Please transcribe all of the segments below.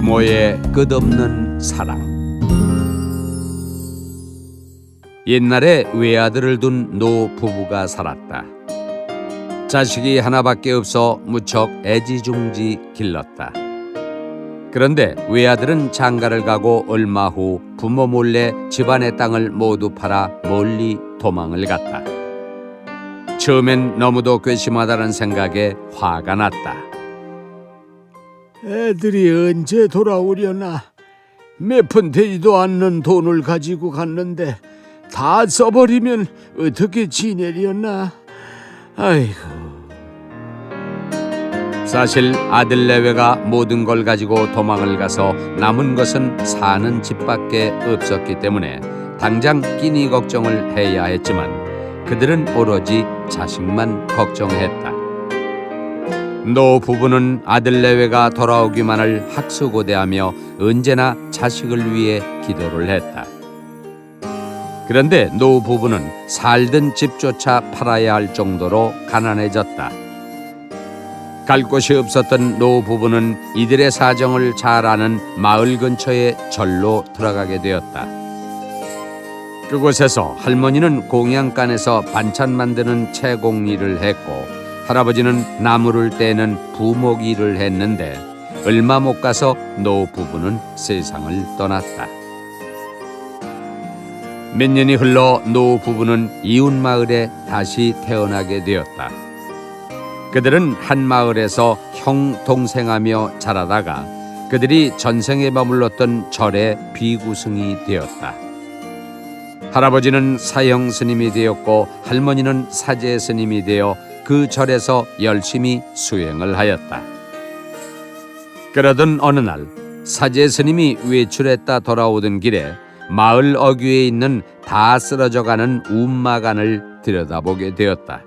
부모의 끝없는 사랑. 옛날에 외아들을 둔 노 부부가 살았다. 자식이 하나밖에 없어 무척 애지중지 길렀다. 그런데 외아들은 장가를 가고 얼마 후 부모 몰래 집안의 땅을 모두 팔아 멀리 도망을 갔다. 처음엔 너무도 괘씸하다는 생각에 화가 났다. 애들이 언제 돌아오려나? 몇 푼 되지도 않는 돈을 가지고 갔는데 다 써버리면 어떻게 지내려나? 아이고. 사실 아들 내외가 모든 걸 가지고 도망을 가서 남은 것은 사는 집밖에 없었기 때문에 당장 끼니 걱정을 해야 했지만 그들은 오로지 자식만 걱정했다. 노 부부는 아들 내외가 돌아오기만을 학수고대하며 언제나 자식을 위해 기도를 했다. 그런데 노 부부는 살던 집조차 팔아야 할 정도로 가난해졌다. 갈 곳이 없었던 노 부부는 이들의 사정을 잘 아는 마을 근처의 절로 들어가게 되었다. 그곳에서 할머니는 공양간에서 반찬 만드는 채공 일을 했고 할아버지는 나무를 떼는 부목 일을 했는데 얼마 못 가서 노 부부는 세상을 떠났다. 몇 년이 흘러 노 부부는 이웃 마을에 다시 태어나게 되었다. 그들은 한 마을에서 형 동생하며 자라다가 그들이 전생에 머물렀던 절의 비구승이 되었다. 할아버지는 사형 스님이 되었고 할머니는 사제 스님이 되어 그 절에서 열심히 수행을 하였다. 그러던 어느 날 사제 스님이 외출했다 돌아오던 길에 마을 어귀에 있는 다 쓰러져가는 움마간을 들여다보게 되었다.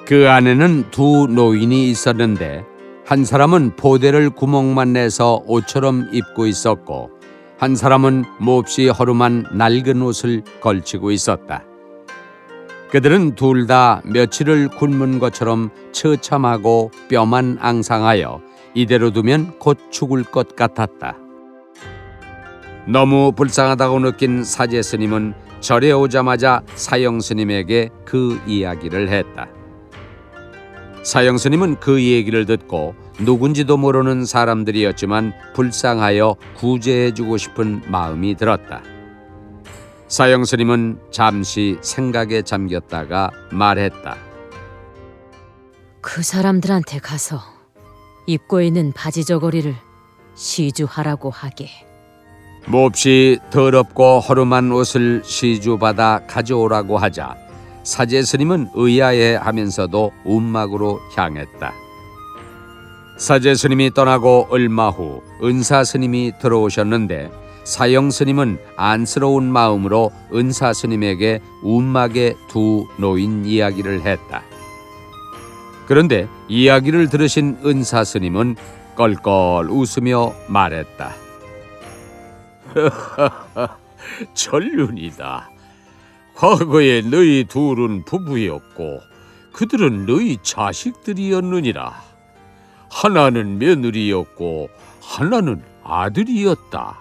그 안에는 두 노인이 있었는데 한 사람은 보대를 구멍만 내서 옷처럼 입고 있었고 한 사람은 몹시 허름한 낡은 옷을 걸치고 있었다. 그들은 둘 다 며칠을 굶은 것처럼 처참하고 뼈만 앙상하여 이대로 두면 곧 죽을 것 같았다. 너무 불쌍하다고 느낀 사제 스님은 절에 오자마자 사형 스님에게 그 이야기를 했다. 사형 스님은 그 얘기를 듣고 누군지도 모르는 사람들이었지만 불쌍하여 구제해주고 싶은 마음이 들었다. 사형 스님은 잠시 생각에 잠겼다가 말했다. 그 사람들한테 가서 입고 있는 바지 저고리를 시주하라고 하게. 몹시 더럽고 허름한 옷을 시주받아 가져오라고 하자 사제 스님은 의아해하면서도 움막으로 향했다. 사제 스님이 떠나고 얼마 후 은사 스님이 들어오셨는데 사형 스님은 안쓰러운 마음으로 은사 스님에게 움막의 두 노인 이야기를 했다. 그런데 이야기를 들으신 은사 스님은 껄껄 웃으며 말했다. 천륜이다. 과거에 너희 둘은 부부였고 그들은 너희 자식들이었느니라. 하나는 며느리였고 하나는 아들이었다.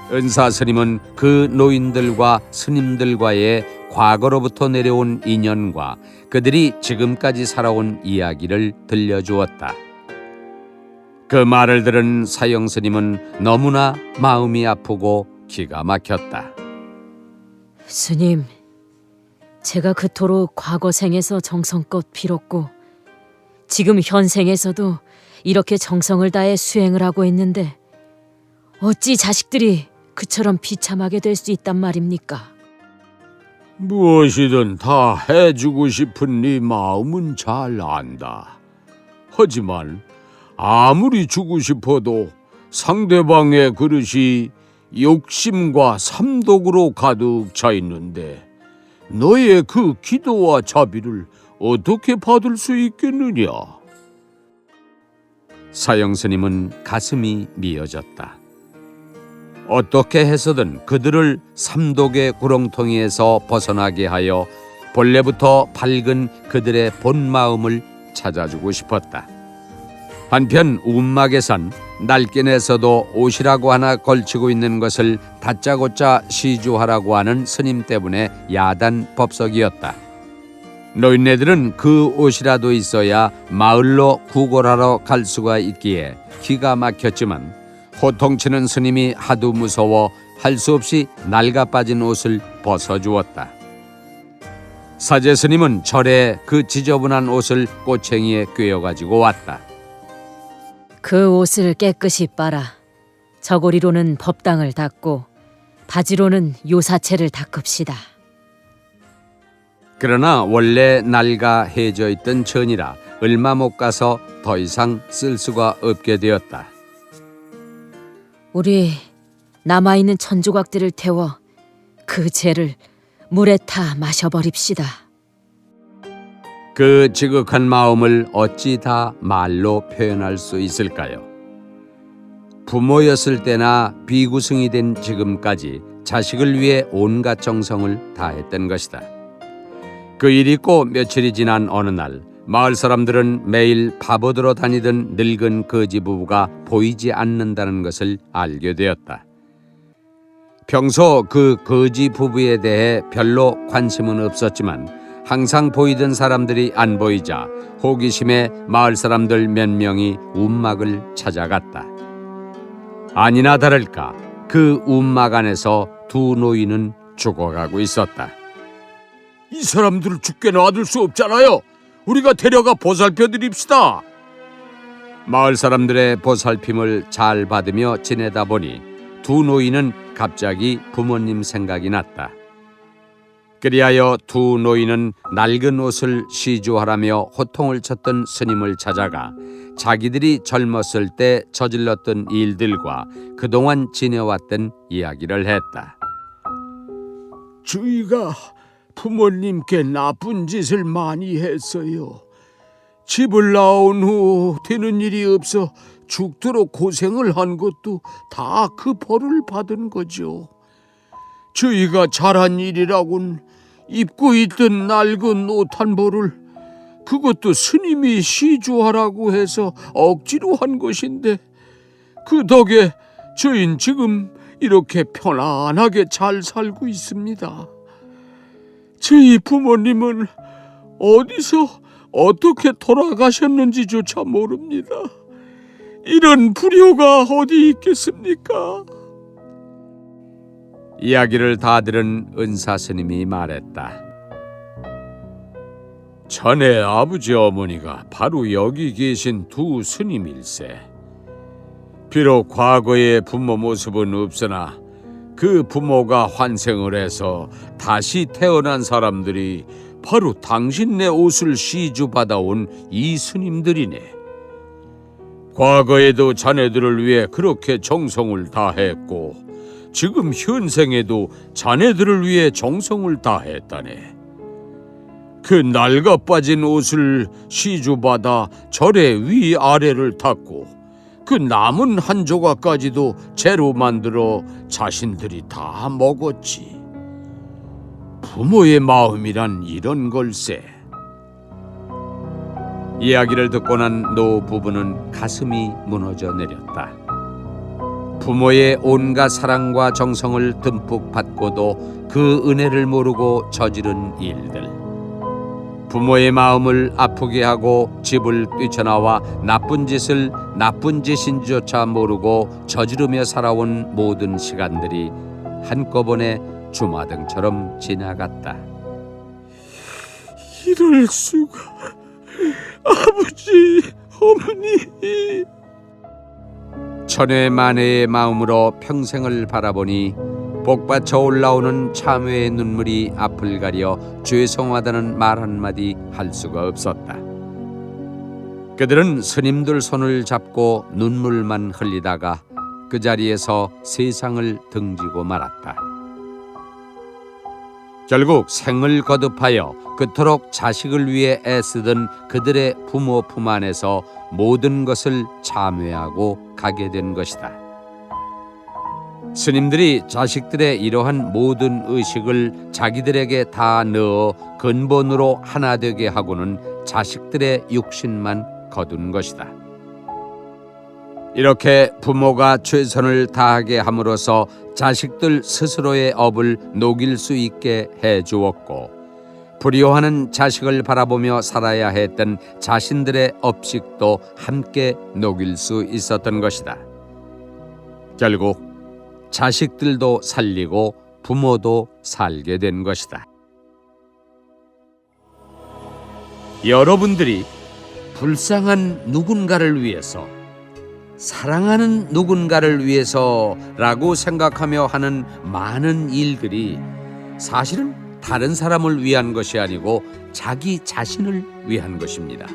은사 스님은 그 노인들과 스님들과의 과거로부터 내려온 인연과 그들이 지금까지 살아온 이야기를 들려주었다. 그 말을 들은 사형 스님은 너무나 마음이 아프고 기가 막혔다. 스님, 제가 그토록 과거 생에서 정성껏 빌었고 지금 현생에서도 이렇게 정성을 다해 수행을 하고 있는데 어찌 자식들이 그처럼 비참하게 될 수 있단 말입니까? 무엇이든 다 해주고 싶은 네 마음은 잘 안다. 하지만 아무리 주고 싶어도 상대방의 그릇이 욕심과 삼독으로 가득 차 있는데 너의 그 기도와 자비를 어떻게 받을 수 있겠느냐? 사형 스님은 가슴이 미어졌다. 어떻게 해서든 그들을 삼독의 구렁텅이에서 벗어나게 하여 본래부터 밝은 그들의 본 마음을 찾아주고 싶었다. 한편 움막에선 날개에서도 옷이라고 하나 걸치고 있는 것을 다짜고짜 시주하라고 하는 스님 때문에 야단 법석이었다. 노인네들은 그 옷이라도 있어야 마을로 구걸하러 갈 수가 있기에 기가 막혔지만 호통치는 스님이 하도 무서워 할 수 없이 낡아 빠진 옷을 벗어주었다. 사제 스님은 절에 그 지저분한 옷을 꼬챙이에 꿰어가지고 왔다. 그 옷을 깨끗이 빨아 저고리로는 법당을 닦고 바지로는 요사체를 닦읍시다. 그러나 원래 낡아 해져 있던 천이라 얼마 못 가서 더 이상 쓸 수가 없게 되었다. 우리 남아있는 천조각들을 태워 그 재를 물에 타 마셔버립시다. 그 지극한 마음을 어찌 다 말로 표현할 수 있을까요? 부모였을 때나 비구승이 된 지금까지 자식을 위해 온갖 정성을 다했던 것이다. 그 일이 있고 며칠이 지난 어느 날 마을 사람들은 매일 바보들어 다니던 늙은 거지 부부가 보이지 않는다는 것을 알게 되었다. 평소 그 거지 부부에 대해 별로 관심은 없었지만 항상 보이던 사람들이 안 보이자 호기심에 마을 사람들 몇 명이 움막을 찾아갔다. 아니나 다를까 그 움막 안에서 두 노인은 죽어가고 있었다. 이 사람들을 죽게 놔둘 수 없잖아요. 우리가 데려가 보살펴 드립시다. 마을 사람들의 보살핌을 잘 받으며 지내다 보니 두 노인은 갑자기 부모님 생각이 났다. 그리하여 두 노인은 낡은 옷을 시주하라며 호통을 쳤던 스님을 찾아가 자기들이 젊었을 때 저질렀던 일들과 그동안 지내왔던 이야기를 했다. 저희가 부모님께 나쁜 짓을 많이 했어요. 집을 나온 후 되는 일이 없어 죽도록 고생을 한 것도 다 그 벌을 받은 거죠. 저희가 잘한 일이라곤 입고 있던 낡은 옷 한 벌을 그것도 스님이 시주하라고 해서 억지로 한 것인데 그 덕에 저희는 지금 이렇게 편안하게 잘 살고 있습니다. 저희 부모님은 어디서 어떻게 돌아가셨는지조차 모릅니다. 이런 불효가 어디 있겠습니까? 이야기를 다 들은 은사 스님이 말했다. 자네 아버지 어머니가 바로 여기 계신 두 스님일세. 비록 과거의 부모 모습은 없으나 그 부모가 환생을 해서 다시 태어난 사람들이 바로 당신네 옷을 시주받아온 이 스님들이네. 과거에도 자네들을 위해 그렇게 정성을 다했고 지금 현생에도 자네들을 위해 정성을 다했다네. 그 낡아 빠진 옷을 시주받아 절의 위아래를 닦고 그 남은 한 조각까지도 재로 만들어 자신들이 다 먹었지. 부모의 마음이란 이런 걸세. 이야기를 듣고 난 노 부부는 가슴이 무너져 내렸다. 부모의 온갖 사랑과 정성을 듬뿍 받고도 그 은혜를 모르고 저지른 일들, 부모의 마음을 아프게 하고 집을 뛰쳐나와 나쁜 짓을 나쁜 짓인조차 모르고 저지르며 살아온 모든 시간들이 한꺼번에 주마등처럼 지나갔다. 이럴 수가. 아버지, 어머니. 천회만회의 마음으로 평생을 바라보니 복받쳐 올라오는 참회의 눈물이 앞을 가려 죄송하다는 말 한마디 할 수가 없었다. 그들은 스님들 손을 잡고 눈물만 흘리다가 그 자리에서 세상을 등지고 말았다. 결국 생을 거듭하여 그토록 자식을 위해 애쓰던 그들의 부모 품 안에서 모든 것을 참회하고 가게 된 것이다. 스님들이 자식들의 이러한 모든 의식을 자기들에게 다 넣어 근본으로 하나 되게 하고는 자식들의 육신만 거둔 것이다. 이렇게 부모가 최선을 다하게 함으로써 자식들 스스로의 업을 녹일 수 있게 해 주었고, 불효하는 자식을 바라보며 살아야 했던 자신들의 업식도 함께 녹일 수 있었던 것이다. 결국 자식들도 살리고 부모도 살게 된 것이다. 여러분들이 불쌍한 누군가를 위해서, 사랑하는 누군가를 위해서라고 생각하며 하는 많은 일들이 사실은 다른 사람을 위한 것이 아니고 자기 자신을 위한 것입니다.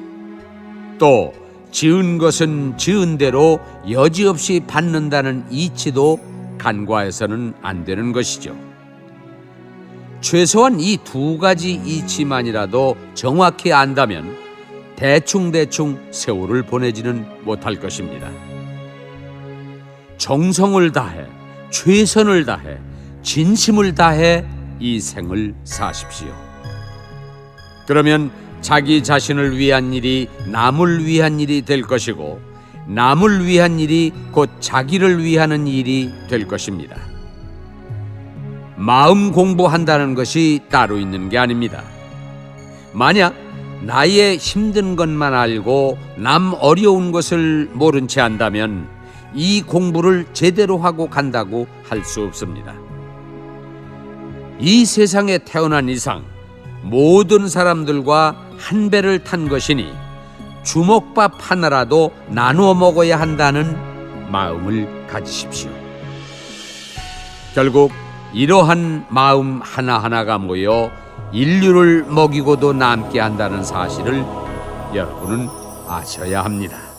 또 지은 것은 지은 대로 여지없이 받는다는 이치도 간과해서는 안 되는 것이죠. 최소한 이 두 가지 이치만이라도 정확히 안다면 대충대충 세월을 보내지는 못할 것입니다. 정성을 다해, 최선을 다해, 진심을 다해 이 생을 사십시오. 그러면 자기 자신을 위한 일이 남을 위한 일이 될 것이고, 남을 위한 일이 곧 자기를 위하는 일이 될 것입니다. 마음 공부한다는 것이 따로 있는 게 아닙니다. 만약 나의 힘든 것만 알고 남 어려운 것을 모른 채 한다면 이 공부를 제대로 하고 간다고 할 수 없습니다. 이 세상에 태어난 이상 모든 사람들과 한 배를 탄 것이니 주먹밥 하나라도 나누어 먹어야 한다는 마음을 가지십시오. 결국 이러한 마음 하나하나가 모여 인류를 먹이고도 남게 한다는 사실을 여러분은 아셔야 합니다.